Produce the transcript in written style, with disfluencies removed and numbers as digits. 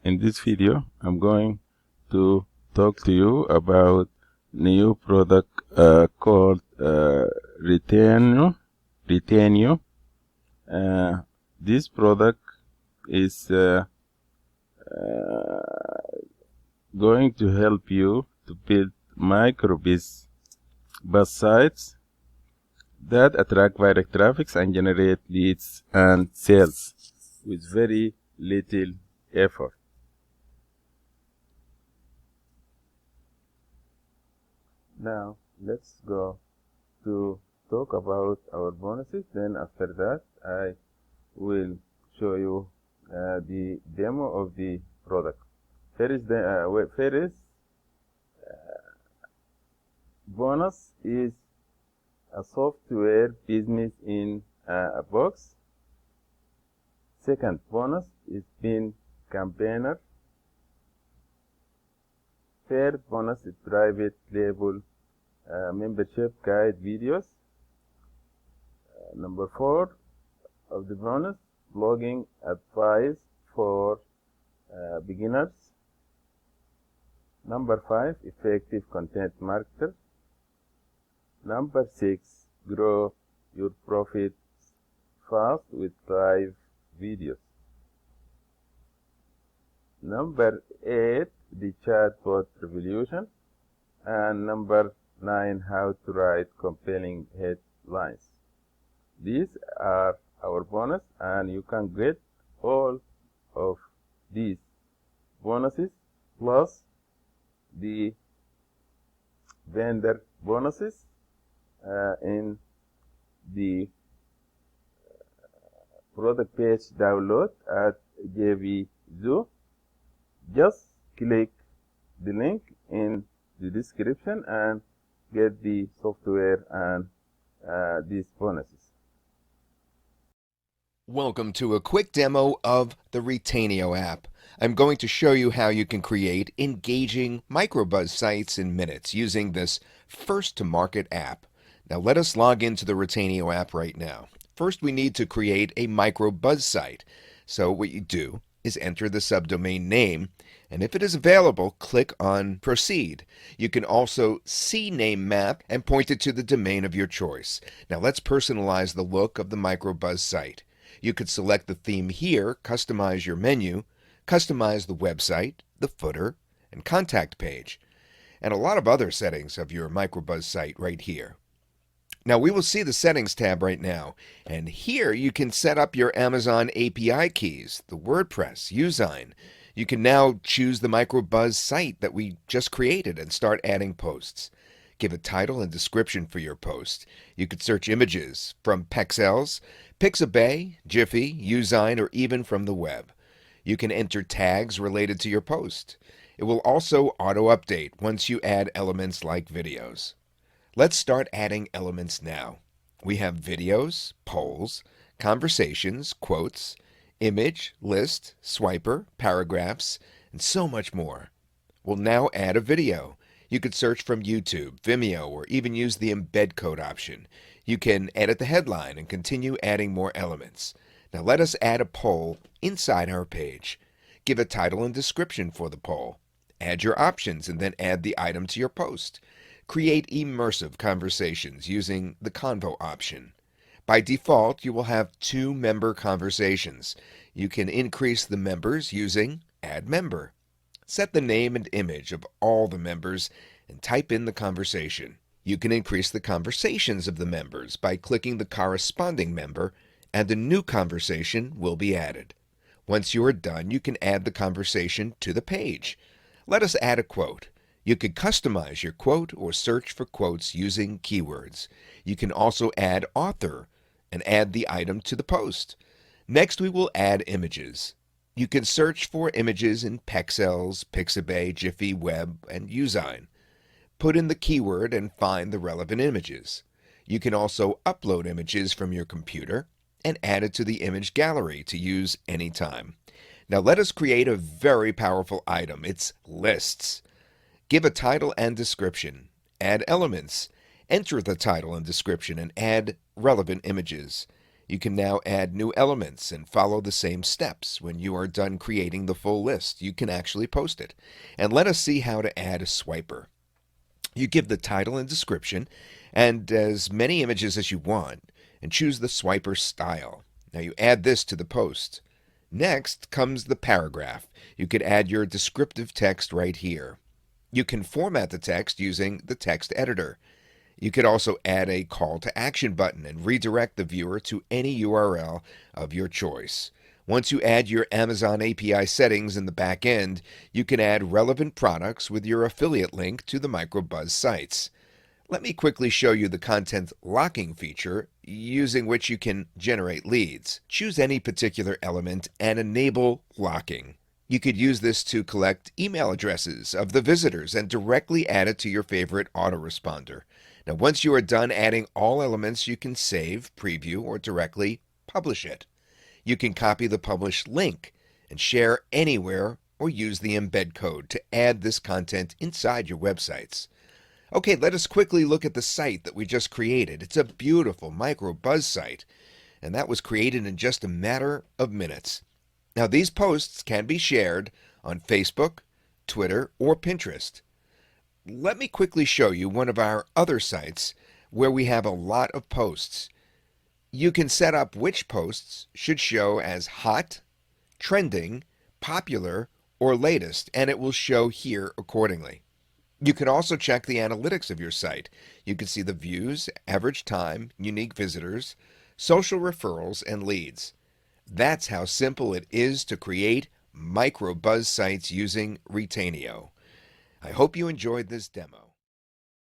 In this video, I'm going to talk to you about new product called Retainio. This product is going to help you to build MicroBuzz sites that attract direct traffic and generate leads and sales with very little effort. Now let's go to talk about our bonuses. Then after that I will show you the demo of the product. First bonus is a software business in a box. Second bonus is pin campaigner. Third bonus is private label membership guide videos. Number 4 of the bonus, blogging advice for beginners. Number 5, effective content marketer. Number 6, grow your profits fast with live videos. Number 8, the chatbot revolution. And number 9, how to write compelling headlines. These are our bonus, and you can get all of these bonuses plus the vendor bonuses in the product page download at JVZoo. Just click the link in the description and get the software and these bonuses. Welcome to a quick demo of the Retainio app. I'm going to show you how you can create engaging MicroBuzz sites in minutes using this first-to-market app. Now let us log into the Retainio app right now. First, we need to create a MicroBuzz site. So what you do is enter the subdomain name, and if it is available, click on Proceed. You can also CNAME map and point it to the domain of your choice. Now let's personalize the look of the MicroBuzz site. You could select the theme here, customize your menu, customize the website, the footer, and contact page, and a lot of other settings of your MicroBuzz site right here. Now we will see the settings tab right now, and here you can set up your Amazon API keys, the WordPress, Usign. You can now choose the MicroBuzz site that we just created and start adding posts. Give a title and description for your post. You could search images from Pexels, Pixabay, Jiffy, Usign, or even from the web. You can enter tags related to your post. It will also auto-update once you add elements like videos. Let's start adding elements now. We have videos, polls, conversations, quotes, image, list, swiper, paragraphs, and so much more. We'll now add a video. You could search from YouTube, Vimeo, or even use the embed code option. You can edit the headline and continue adding more elements. Now let us add a poll inside our page. Give a title and description for the poll. Add your options and then add the item to your post. Create immersive conversations using the Convo option. By default, you will have 2 member conversations. You can increase the members using Add Member. Set the name and image of all the members and type in the conversation. You can increase the conversations of the members by clicking the corresponding member, and a new conversation will be added. Once you are done, you can add the conversation to the page. Let us add a quote. You could customize your quote or search for quotes using keywords. You can also add author and add the item to the post. Next, we will add images. You can search for images in Pexels, Pixabay, Jiffy, Web, and Usign. Put in the keyword and find the relevant images. You can also upload images from your computer and add it to the image gallery to use anytime. Now let us create a very powerful item. It's lists. Give a title and description. Add elements. Enter the title and description and add relevant images. You can now add new elements and follow the same steps. When you are done creating the full list, you can actually post it. And let us see how to add a swiper. You give the title and description and as many images as you want and choose the swiper style. Now you add this to the post. Next comes the paragraph. You could add your descriptive text right here. You can format the text using the text editor. You could also add a call to action button and redirect the viewer to any URL of your choice. Once you add your Amazon API settings in the back end, you can add relevant products with your affiliate link to the MicroBuzz sites. Let me quickly show you the content locking feature using which you can generate leads. Choose any particular element and enable locking. You could use this to collect email addresses of the visitors and directly add it to your favorite autoresponder. Now, once you are done adding all elements, you can save, preview, or directly publish it. You can copy the published link and share anywhere or use the embed code to add this content inside your websites. Okay, let us quickly look at the site that we just created. It's a beautiful MicroBuzz site, and that was created in just a matter of minutes. Now, these posts can be shared on Facebook, Twitter, or Pinterest. Let me quickly show you one of our other sites where we have a lot of posts. You can set up which posts should show as hot, trending, popular, or latest, and it will show here accordingly. You can also check the analytics of your site. You can see the views, average time, unique visitors, social referrals, and leads. That's how simple it is to create MicroBuzz sites using Retainio. I hope you enjoyed this demo.